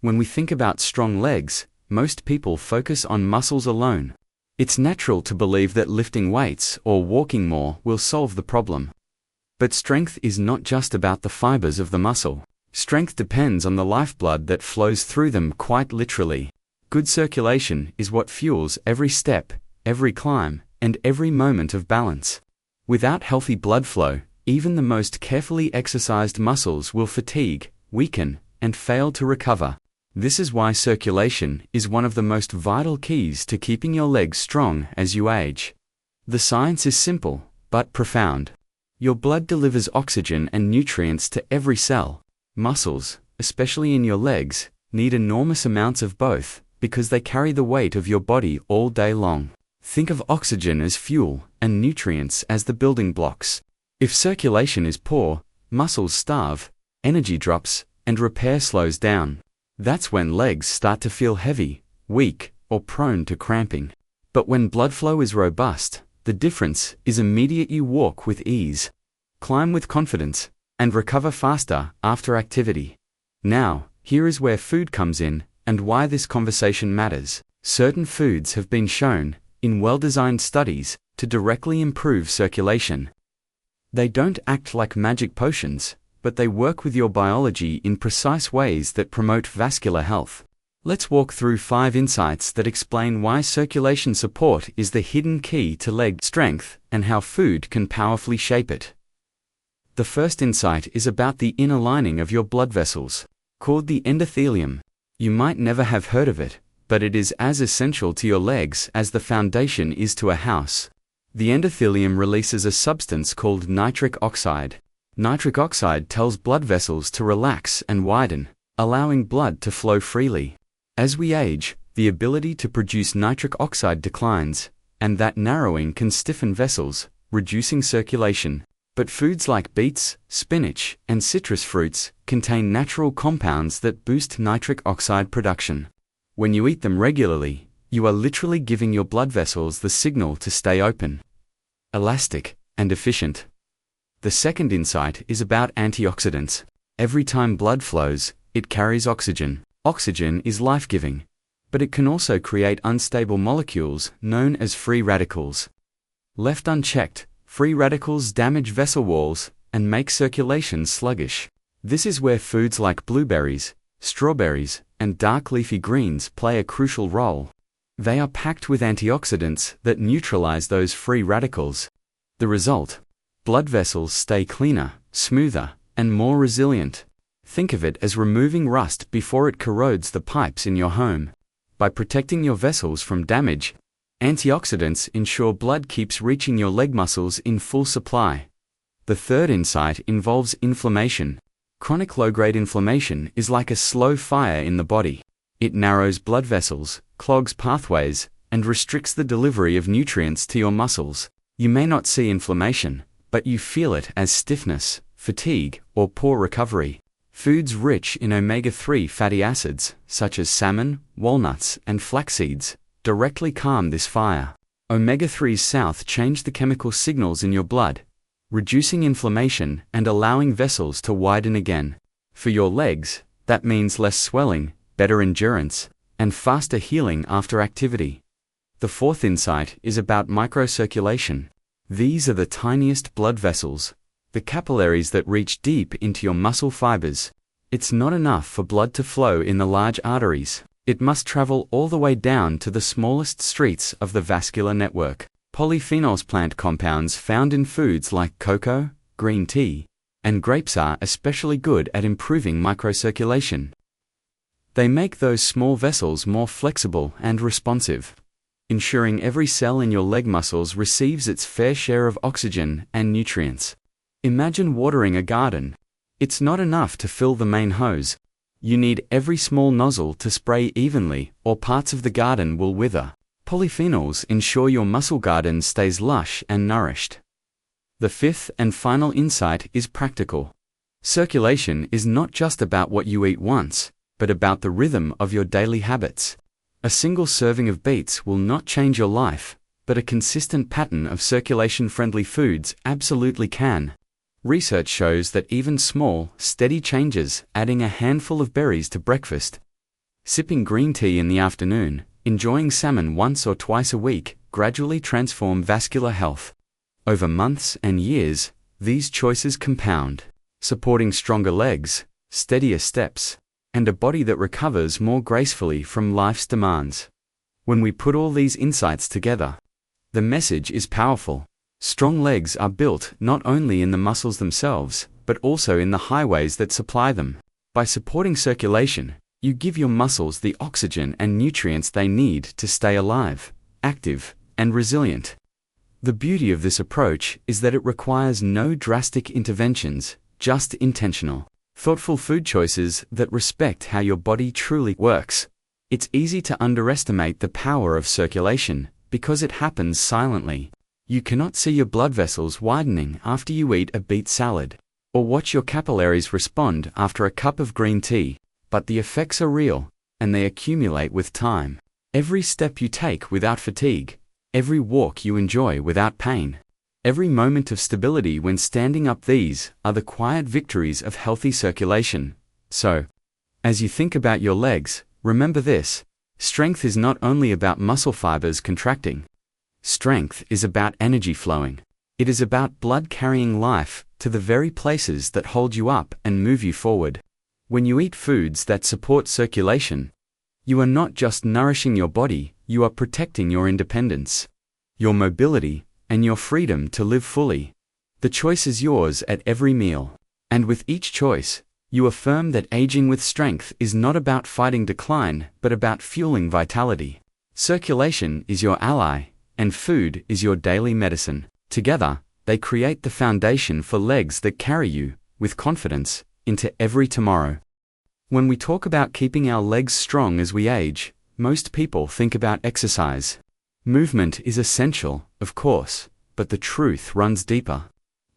When we think about strong legs, most people focus on muscles alone. It's natural to believe that lifting weights or walking more will solve the problem. But strength is not just about the fibers of the muscle. Strength depends on the lifeblood that flows through them, quite literally. Good circulation is what fuels every step, every climb, and every moment of balance. Without healthy blood flow, even the most carefully exercised muscles will fatigue, weaken, and fail to recover. This is why circulation is one of the most vital keys to keeping your legs strong as you age. The science is simple, but profound. Your blood delivers oxygen and nutrients to every cell. Muscles, especially in your legs, need enormous amounts of both, because they carry the weight of your body all day long. Think of oxygen as fuel and nutrients as the building blocks. If circulation is poor, muscles starve, energy drops, and repair slows down. That's when legs start to feel heavy, weak, or prone to cramping. But when blood flow is robust, the difference is immediate. You walk with ease, climb with confidence, and recover faster after activity. Now, here is where food comes in, and why this conversation matters. Certain foods have been shown, in well-designed studies, to directly improve circulation. They don't act like magic potions, but they work with your biology in precise ways that promote vascular health. Let's walk through 5 insights that explain why circulation support is the hidden key to leg strength and how food can powerfully shape it. The first insight is about the inner lining of your blood vessels, called the endothelium. You might never have heard of it, but it is as essential to your legs as the foundation is to a house. The endothelium releases a substance called nitric oxide. Nitric oxide tells blood vessels to relax and widen, allowing blood to flow freely. As we age, the ability to produce nitric oxide declines, and that narrowing can stiffen vessels, reducing circulation. But foods like beets, spinach, and citrus fruits contain natural compounds that boost nitric oxide production. When you eat them regularly, you are literally giving your blood vessels the signal to stay open, elastic, and efficient. The second insight is about antioxidants. Every time blood flows, it carries oxygen. Oxygen is life-giving, but it can also create unstable molecules known as free radicals. Left unchecked, free radicals damage vessel walls and make circulation sluggish. This is where foods like blueberries, strawberries, and dark leafy greens play a crucial role. They are packed with antioxidants that neutralize those free radicals. The result: blood vessels stay cleaner, smoother, and more resilient. Think of it as removing rust before it corrodes the pipes in your home. By protecting your vessels from damage, antioxidants ensure blood keeps reaching your leg muscles in full supply. The third insight involves inflammation. Chronic low-grade inflammation is like a slow fire in the body. It narrows blood vessels, clogs pathways, and restricts the delivery of nutrients to your muscles. You may not see inflammation, but you feel it as stiffness, fatigue, or poor recovery. Foods rich in omega-3 fatty acids, such as salmon, walnuts, and flax seeds, directly calm this fire. Omega-3s change the chemical signals in your blood, reducing inflammation and allowing vessels to widen again. For your legs, that means less swelling, better endurance, and faster healing after activity. The fourth insight is about microcirculation. These are the tiniest blood vessels, the capillaries that reach deep into your muscle fibers. It's not enough for blood to flow in the large arteries. It must travel all the way down to the smallest streets of the vascular network. Polyphenols, plant compounds found in foods like cocoa, green tea, and grapes are especially good at improving microcirculation. They make those small vessels more flexible and responsive, ensuring every cell in your leg muscles receives its fair share of oxygen and nutrients. Imagine watering a garden. It's not enough to fill the main hose. You need every small nozzle to spray evenly, or parts of the garden will wither. Polyphenols ensure your muscle garden stays lush and nourished. The fifth and final insight is practical. Circulation is not just about what you eat once, but about the rhythm of your daily habits. A single serving of beets will not change your life, but a consistent pattern of circulation-friendly foods absolutely can. Research shows that even small, steady changes, adding a handful of berries to breakfast, Sipping green tea in the afternoon, enjoying salmon once or twice a week, gradually transform vascular health. Over months and years, these choices compound, supporting stronger legs, steadier steps, and a body that recovers more gracefully from life's demands. When we put all these insights together, the message is powerful. Strong legs are built not only in the muscles themselves, but also in the highways that supply them. By supporting circulation, you give your muscles the oxygen and nutrients they need to stay alive, active, and resilient. The beauty of this approach is that it requires no drastic interventions, just intentional, thoughtful food choices that respect how your body truly works. It's easy to underestimate the power of circulation because it happens silently. You cannot see your blood vessels widening after you eat a beet salad, or watch your capillaries respond after a cup of green tea. But the effects are real, and they accumulate with time. Every step you take without fatigue, every walk you enjoy without pain, every moment of stability when standing up, these are the quiet victories of healthy circulation. So, as you think about your legs, remember this: strength is not only about muscle fibers contracting. Strength is about energy flowing. It is about blood carrying life to the very places that hold you up and move you forward. When you eat foods that support circulation, you are not just nourishing your body, you are protecting your independence, your mobility, and your freedom to live fully. The choice is yours at every meal. And with each choice, you affirm that aging with strength is not about fighting decline, but about fueling vitality. Circulation is your ally, and food is your daily medicine. Together, they create the foundation for legs that carry you, with confidence, into every tomorrow. When we talk about keeping our legs strong as we age, most people think about exercise. Movement is essential, of course, but the truth runs deeper.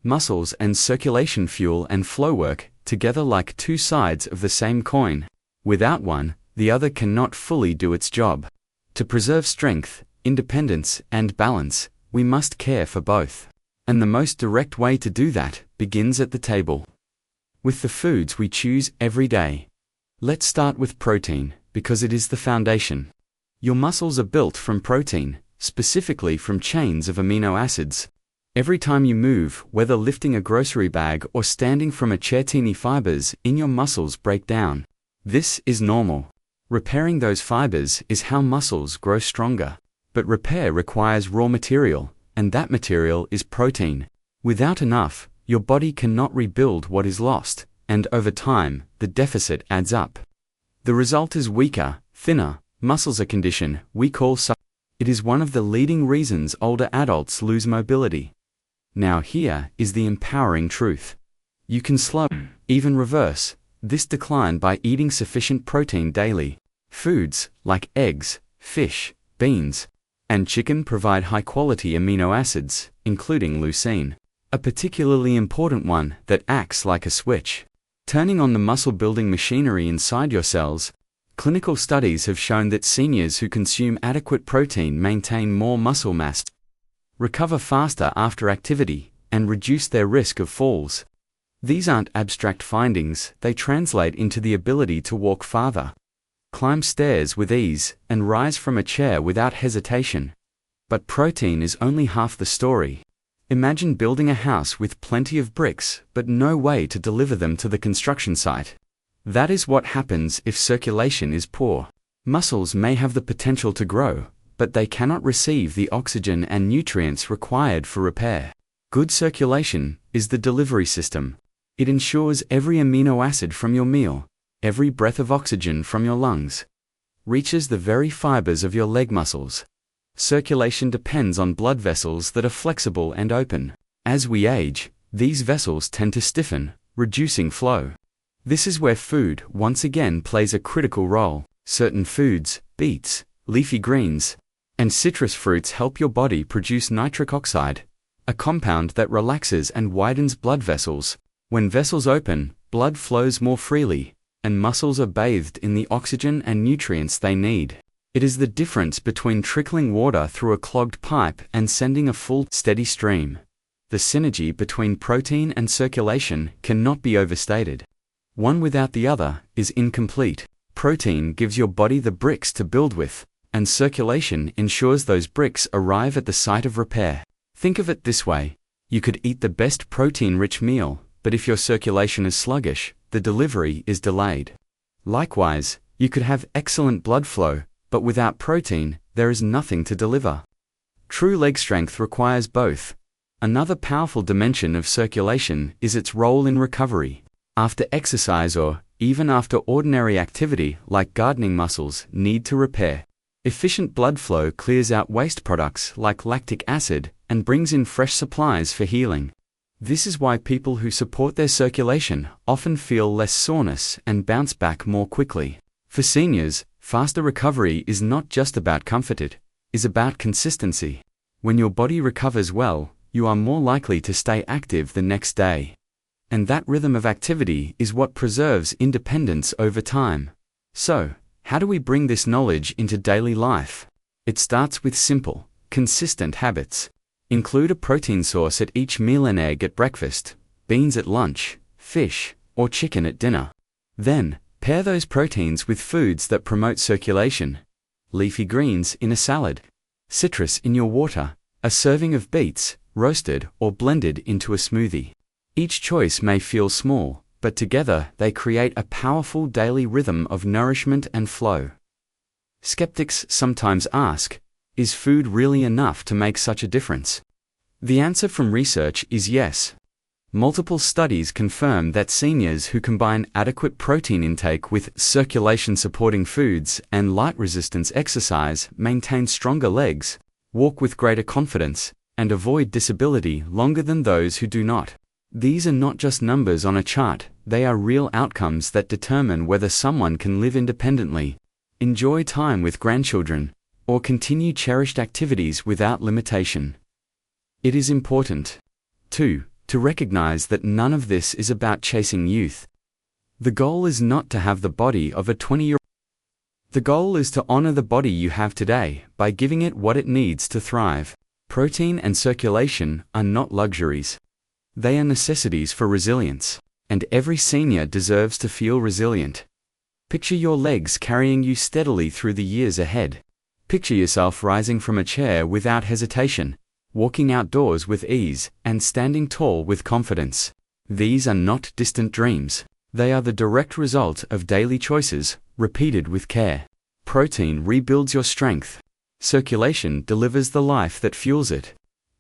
Muscles and circulation fuel and flow work together like two sides of the same coin. Without one, the other cannot fully do its job. To preserve strength, independence, and balance, we must care for both. And the most direct way to do that begins at the table, with the foods we choose every day. Let's start with protein, because it is the foundation. Your muscles are built from protein, specifically from chains of amino acids. Every time you move, whether lifting a grocery bag or standing from a chair, tiny fibers in your muscles break down. This is normal. Repairing those fibers is how muscles grow stronger. But repair requires raw material, and that material is protein. Without enough, your body cannot rebuild what is lost, and over time, the deficit adds up. The result is weaker, thinner muscles, a condition we call sarcopenia. It is one of the leading reasons older adults lose mobility. Now here is the empowering truth. You can slow, even reverse, this decline by eating sufficient protein daily. Foods like eggs, fish, beans, and chicken provide high-quality amino acids, including leucine, a particularly important one that acts like a switch, turning on the muscle-building machinery inside your cells. Clinical studies have shown that seniors who consume adequate protein maintain more muscle mass, recover faster after activity, and reduce their risk of falls. These aren't abstract findings, they translate into the ability to walk farther, climb stairs with ease, and rise from a chair without hesitation. But protein is only half the story. Imagine building a house with plenty of bricks, but no way to deliver them to the construction site. That is what happens if circulation is poor. Muscles may have the potential to grow, but they cannot receive the oxygen and nutrients required for repair. Good circulation is the delivery system. It ensures every amino acid from your meal, every breath of oxygen from your lungs, reaches the very fibers of your leg muscles. Circulation depends on blood vessels that are flexible and open. As we age, these vessels tend to stiffen, reducing flow. This is where food once again plays a critical role. Certain foods, beets, leafy greens, and citrus fruits help your body produce nitric oxide, a compound that relaxes and widens blood vessels. When vessels open, blood flows more freely, and muscles are bathed in the oxygen and nutrients they need. It is the difference between trickling water through a clogged pipe and sending a full, steady stream. The synergy between protein and circulation cannot be overstated. One without the other is incomplete. Protein gives your body the bricks to build with, and circulation ensures those bricks arrive at the site of repair. Think of it this way: you could eat the best protein-rich meal, but if your circulation is sluggish, the delivery is delayed. Likewise, you could have excellent blood flow, but without protein, there is nothing to deliver. True leg strength requires both. Another powerful dimension of circulation is its role in recovery. After exercise or even after ordinary activity like gardening, muscles need to repair. Efficient blood flow clears out waste products like lactic acid and brings in fresh supplies for healing. This is why people who support their circulation often feel less soreness and bounce back more quickly. For seniors, faster recovery is not just about comfort, it is about consistency. When your body recovers well, you are more likely to stay active the next day. And that rhythm of activity is what preserves independence over time. So, how do we bring this knowledge into daily life? It starts with simple, consistent habits. Include a protein source at each meal: an egg at breakfast, beans at lunch, fish or chicken at dinner. Then, pair those proteins with foods that promote circulation. Leafy greens in a salad, citrus in your water, a serving of beets, roasted or blended into a smoothie. Each choice may feel small, but together they create a powerful daily rhythm of nourishment and flow. Skeptics sometimes ask, is food really enough to make such a difference? The answer from research is yes. Multiple studies confirm that seniors who combine adequate protein intake with circulation-supporting foods and light-resistance exercise maintain stronger legs, walk with greater confidence, and avoid disability longer than those who do not. These are not just numbers on a chart, they are real outcomes that determine whether someone can live independently, enjoy time with grandchildren, or continue cherished activities without limitation. It is important, too, to recognize that none of this is about chasing youth. The goal is not to have the body of a 20-year-old. The goal is to honor the body you have today by giving it what it needs to thrive. Protein and circulation are not luxuries. They are necessities for resilience, and every senior deserves to feel resilient. Picture your legs carrying you steadily through the years ahead. Picture yourself rising from a chair without hesitation, walking outdoors with ease, and standing tall with confidence. These are not distant dreams. They are the direct result of daily choices, repeated with care. Protein rebuilds your strength. Circulation delivers the life that fuels it.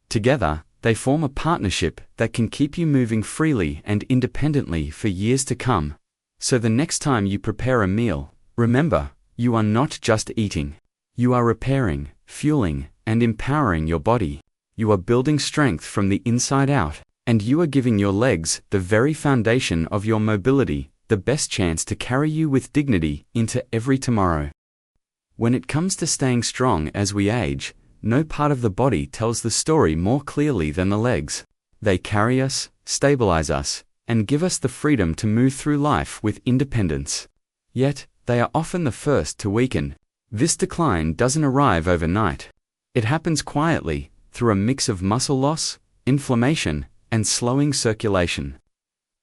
Together, they form a partnership that can keep you moving freely and independently for years to come. So the next time you prepare a meal, remember, you are not just eating. You are repairing, fueling, and empowering your body. You are building strength from the inside out, and you are giving your legs, the very foundation of your mobility, the best chance to carry you with dignity into every tomorrow. When it comes to staying strong as we age, no part of the body tells the story more clearly than the legs. They carry us, stabilize us, and give us the freedom to move through life with independence. Yet, they are often the first to weaken. This decline doesn't arrive overnight. It happens quietly, through a mix of muscle loss, inflammation, and slowing circulation.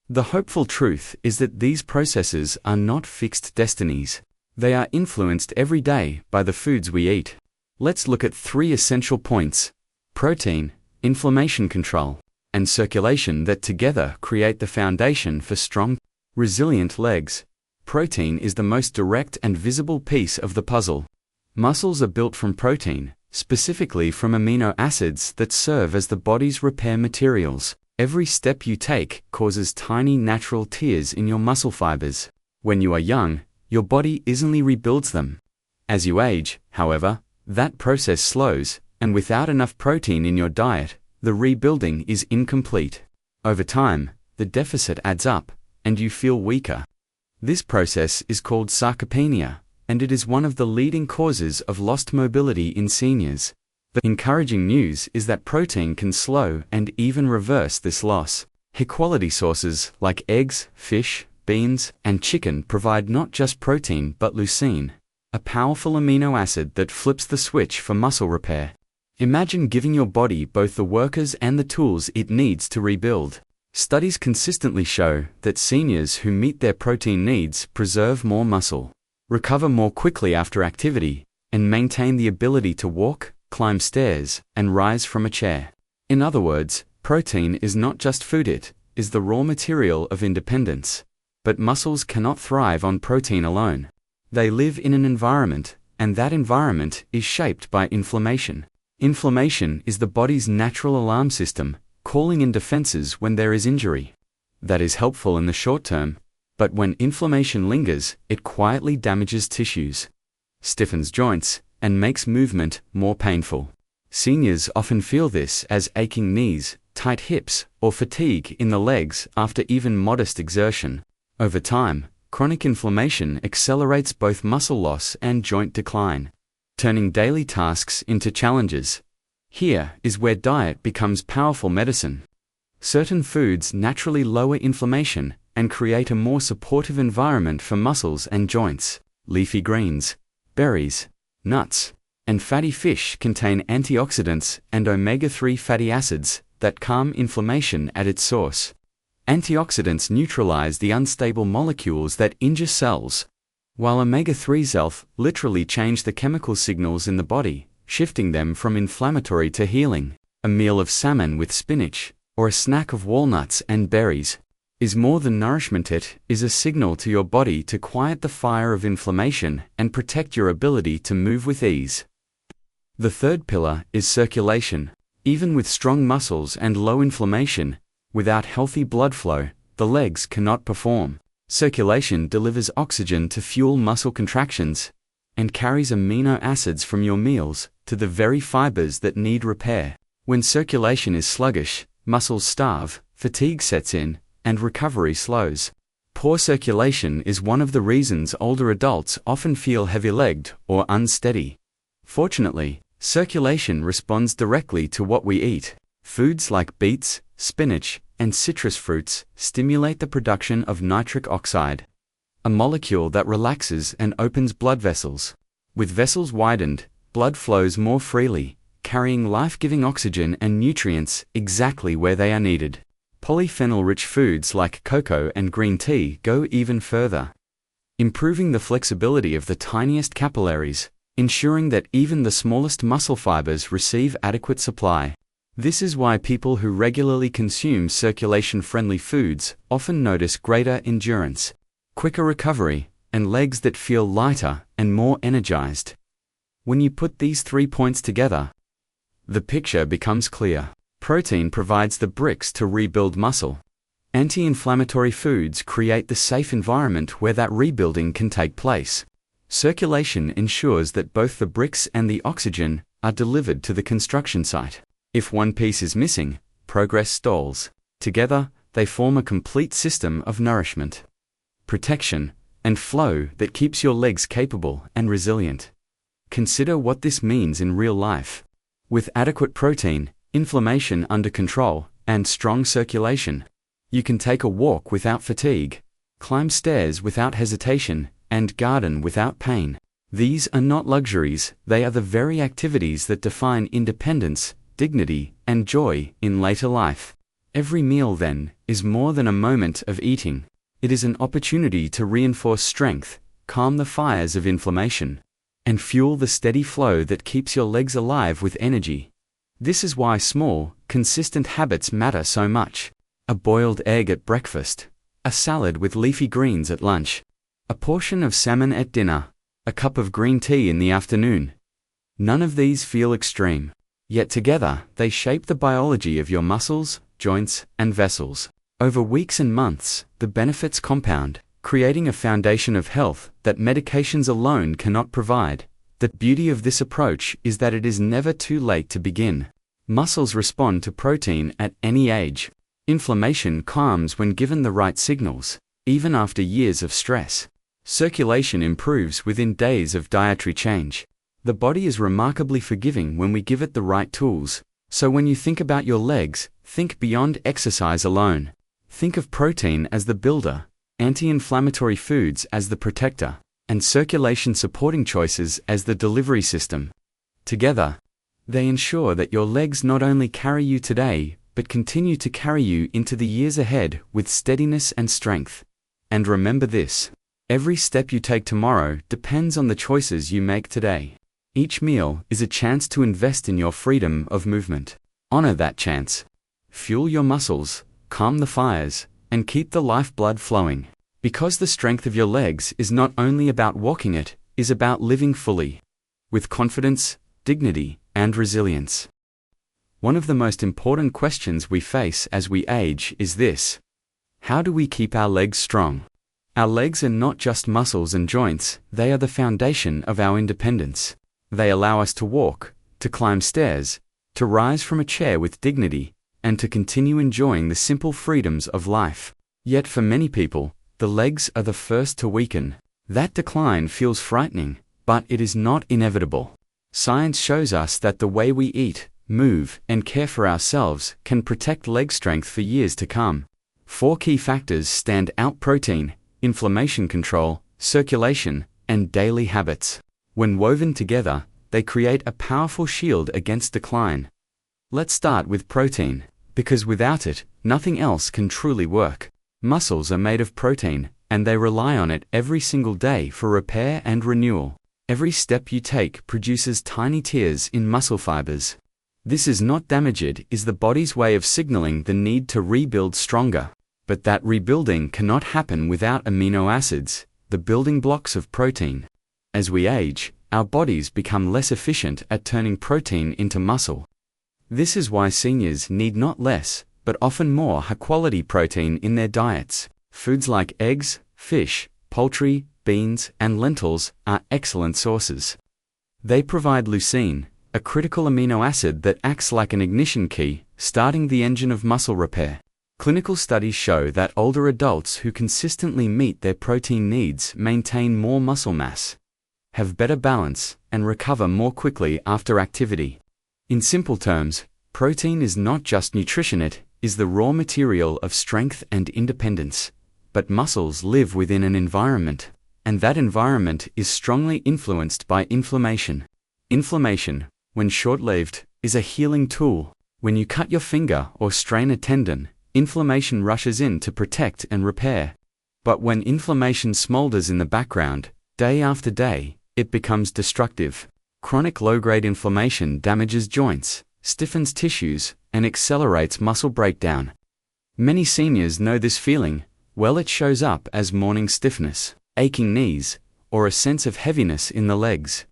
The hopeful truth is that these processes are not fixed destinies. They are influenced every day by the foods we eat. Let's look at 3 essential points: protein, inflammation control, and circulation that together create the foundation for strong, resilient legs. Protein is the most direct and visible piece of the puzzle. Muscles are built from protein, specifically from amino acids that serve as the body's repair materials. Every step you take causes tiny natural tears in your muscle fibers. When you are young, your body easily rebuilds them. As you age, however, that process slows, and without enough protein in your diet, the rebuilding is incomplete. Over time, the deficit adds up, and you feel weaker. This process is called sarcopenia, and it is one of the leading causes of lost mobility in seniors. The encouraging news is that protein can slow and even reverse this loss. High-quality sources like eggs, fish, beans, and chicken provide not just protein but leucine, a powerful amino acid that flips the switch for muscle repair. Imagine giving your body both the workers and the tools it needs to rebuild. Studies consistently show that seniors who meet their protein needs preserve more muscle, recover more quickly after activity, and maintain the ability to walk, climb stairs, and rise from a chair. In other words, protein is not just food, it is the raw material of independence. But muscles cannot thrive on protein alone. They live in an environment, and that environment is shaped by inflammation. Inflammation is the body's natural alarm system, calling in defenses when there is injury. That is helpful in the short term, but when inflammation lingers, it quietly damages tissues, stiffens joints, and makes movement more painful. Seniors often feel this as aching knees, tight hips, or fatigue in the legs after even modest exertion. Over time, chronic inflammation accelerates both muscle loss and joint decline, turning daily tasks into challenges. Here is where diet becomes powerful medicine. Certain foods naturally lower inflammation and create a more supportive environment for muscles and joints. Leafy greens, berries, nuts, and fatty fish contain antioxidants and omega-3 fatty acids that calm inflammation at its source. Antioxidants neutralize the unstable molecules that injure cells, while omega-3s literally change the chemical signals in the body, shifting them from inflammatory to healing. A meal of salmon with spinach, or a snack of walnuts and berries, is more than nourishment. It is a signal to your body to quiet the fire of inflammation and protect your ability to move with ease. The third pillar is circulation. Even with strong muscles and low inflammation, without healthy blood flow, the legs cannot perform. Circulation delivers oxygen to fuel muscle contractions and carries amino acids from your meals to the very fibers that need repair. When circulation is sluggish, muscles starve, fatigue sets in, and recovery slows. Poor circulation is one of the reasons older adults often feel heavy-legged or unsteady. Fortunately, circulation responds directly to what we eat. Foods like beets, spinach, and citrus fruits stimulate the production of nitric oxide, a molecule that relaxes and opens blood vessels. With vessels widened, blood flows more freely, carrying life-giving oxygen and nutrients exactly where they are needed. Polyphenol-rich foods like cocoa and green tea go even further, improving the flexibility of the tiniest capillaries, ensuring that even the smallest muscle fibers receive adequate supply. This is why people who regularly consume circulation-friendly foods often notice greater endurance, quicker recovery, and legs that feel lighter and more energized. When you put these 3 points together, the picture becomes clear. Protein provides the bricks to rebuild muscle. Anti-inflammatory foods create the safe environment where that rebuilding can take place. Circulation ensures that both the bricks and the oxygen are delivered to the construction site. If one piece is missing, progress stalls. Together, they form a complete system of nourishment, protection, and flow that keeps your legs capable and resilient. Consider what this means in real life. With adequate protein, inflammation under control, and strong circulation, you can take a walk without fatigue, climb stairs without hesitation, and garden without pain. These are not luxuries, they are the very activities that define independence, dignity, and joy in later life. Every meal, then, is more than a moment of eating. It is an opportunity to reinforce strength, calm the fires of inflammation, and fuel the steady flow that keeps your legs alive with energy. This is why small, consistent habits matter so much. A boiled egg at breakfast, a salad with leafy greens at lunch, a portion of salmon at dinner, a cup of green tea in the afternoon. None of these feel extreme, yet together they shape the biology of your muscles, joints, and vessels. Over weeks and months, the benefits compound, creating a foundation of health that medications alone cannot provide. The beauty of this approach is that it is never too late to begin. Muscles respond to protein at any age. Inflammation calms when given the right signals, even after years of stress. Circulation improves within days of dietary change. The body is remarkably forgiving when we give it the right tools. So when you think about your legs, think beyond exercise alone. Think of protein as the builder, anti-inflammatory foods as the protector, and circulation supporting choices as the delivery system. Together, they ensure that your legs not only carry you today, but continue to carry you into the years ahead with steadiness and strength. And remember this: Every step you take tomorrow depends on the choices you make today. Each meal is a chance to invest in your freedom of movement. Honor that chance. Fuel your muscles, calm the fires, and keep the lifeblood flowing. Because the strength of your legs is not only about walking, it is about living fully, with confidence, dignity, and resilience. One of the most important questions we face as we age is this: how do we keep our legs strong? Our legs are not just muscles and joints, they are the foundation of our independence. They allow us to walk, to climb stairs, to rise from a chair with dignity, and to continue enjoying the simple freedoms of life. Yet for many people, the legs are the first to weaken. That decline feels frightening, but it is not inevitable. Science shows us that the way we eat, move, and care for ourselves can protect leg strength for years to come. 4 key factors stand out: protein, inflammation control, circulation, and daily habits. When woven together, they create a powerful shield against decline. Let's start with protein, because without it, nothing else can truly work. Muscles are made of protein, and they rely on it every single day for repair and renewal. Every step you take produces tiny tears in muscle fibers. This is not damage, it is the body's way of signaling the need to rebuild stronger. But that rebuilding cannot happen without amino acids, the building blocks of protein. As we age, our bodies become less efficient at turning protein into muscle. This is why seniors need not less, but often more high-quality protein in their diets. Foods like eggs, fish, poultry, beans, and lentils are excellent sources. They provide leucine, a critical amino acid that acts like an ignition key, starting the engine of muscle repair. Clinical studies show that older adults who consistently meet their protein needs maintain more muscle mass, have better balance, and recover more quickly after activity. In simple terms, protein is not just nutrition, it is the raw material of strength and independence. But muscles live within an environment, and that environment is strongly influenced by inflammation. Inflammation, when short-lived, is a healing tool. When you cut your finger or strain a tendon, inflammation rushes in to protect and repair. But when inflammation smolders in the background, day after day, it becomes destructive. Chronic low-grade inflammation damages joints, stiffens tissues, and accelerates muscle breakdown. Many seniors know this feeling. Well, it shows up as morning stiffness, aching knees, or a sense of heaviness in the legs.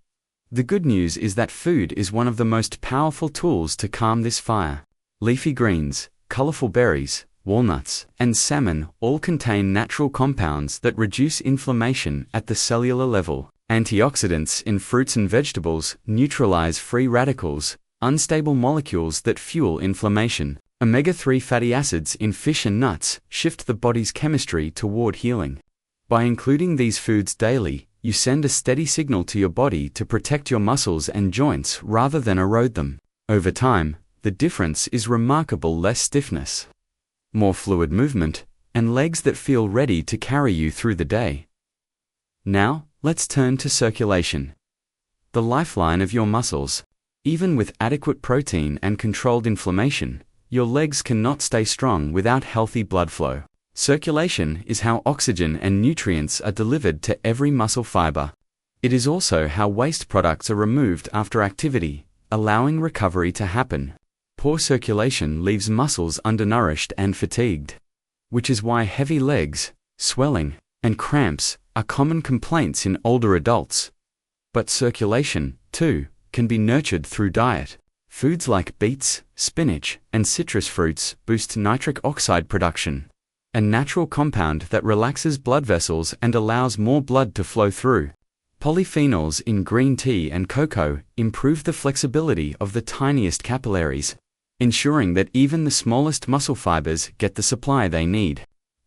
The good news is that food is one of the most powerful tools to calm this fire. Leafy greens, colorful berries, walnuts, and salmon all contain natural compounds that reduce inflammation at the cellular level. Antioxidants in fruits and vegetables neutralize free radicals, unstable molecules that fuel inflammation. Omega-3 fatty acids in fish and nuts shift the body's chemistry toward healing. By including these foods daily, you send a steady signal to your body to protect your muscles and joints rather than erode them. Over time, the difference is remarkable: less stiffness, more fluid movement, and legs that feel ready to carry you through the day. Now, let's turn to circulation, the lifeline of your muscles. Even with adequate protein and controlled inflammation, your legs cannot stay strong without healthy blood flow. Circulation is how oxygen and nutrients are delivered to every muscle fiber. It is also how waste products are removed after activity, allowing recovery to happen. Poor circulation leaves muscles undernourished and fatigued, which is why heavy legs, swelling, and cramps are common complaints in older adults. But circulation, too, can be nurtured through diet. Foods like beets, spinach, and citrus fruits boost nitric oxide production, a natural compound that relaxes blood vessels and allows more blood to flow through. Polyphenols in green tea and cocoa improve the flexibility of the tiniest capillaries, ensuring that even the smallest muscle fibers get the supply they need.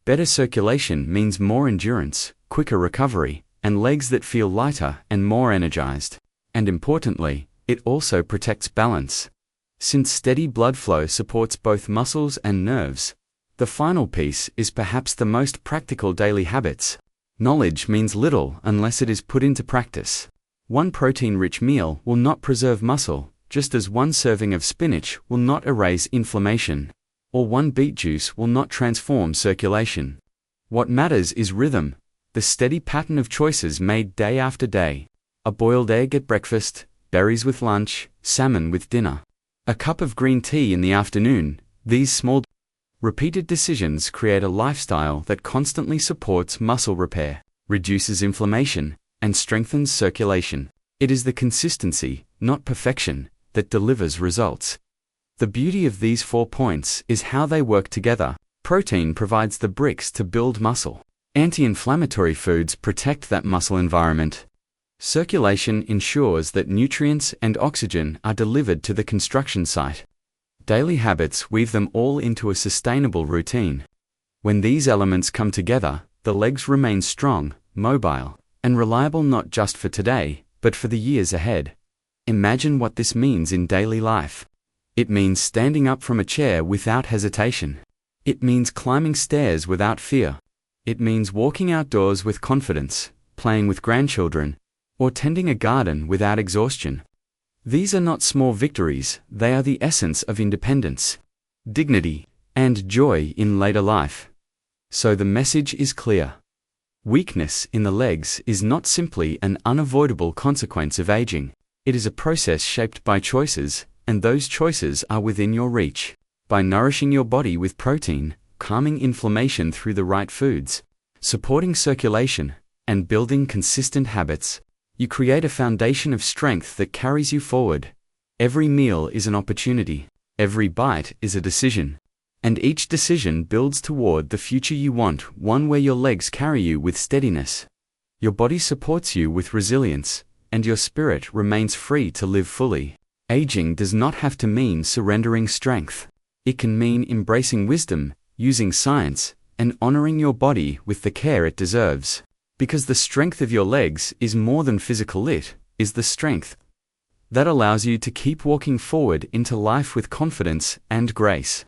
Better circulation means more endurance, quicker recovery, and legs that feel lighter and more energized. And importantly, it also protects balance, since steady blood flow supports both muscles and nerves. The final piece is perhaps the most practical: daily habits. Knowledge means little unless it is put into practice. One protein-rich meal will not preserve muscle, just as one serving of spinach will not erase inflammation, or one beet juice will not transform circulation. What matters is rhythm. The steady pattern of choices made day after day. A boiled egg at breakfast, berries with lunch, salmon with dinner. A cup of green tea in the afternoon. These small, repeated decisions create a lifestyle that constantly supports muscle repair, reduces inflammation, and strengthens circulation. It is the consistency, not perfection, that delivers results. The beauty of these 4 points is how they work together. Protein provides the bricks to build muscle. Anti-inflammatory foods protect that muscle environment. Circulation ensures that nutrients and oxygen are delivered to the construction site. Daily habits weave them all into a sustainable routine. When these elements come together, the legs remain strong, mobile, and reliable not just for today, but for the years ahead. Imagine what this means in daily life. It means standing up from a chair without hesitation. It means climbing stairs without fear. It means walking outdoors with confidence, playing with grandchildren, or tending a garden without exhaustion. These are not small victories, they are the essence of independence, dignity, and joy in later life. So the message is clear. Weakness in the legs is not simply an unavoidable consequence of aging. It is a process shaped by choices, and those choices are within your reach. By nourishing your body with protein, calming inflammation through the right foods, supporting circulation, and building consistent habits, you create a foundation of strength that carries you forward. Every meal is an opportunity. Every bite is a decision. And each decision builds toward the future you want, one where your legs carry you with steadiness. Your body supports you with resilience, and your spirit remains free to live fully. Aging does not have to mean surrendering strength. It can mean embracing wisdom, using science, and honoring your body with the care it deserves. Because the strength of your legs is more than physical, it is the strength that allows you to keep walking forward into life with confidence and grace.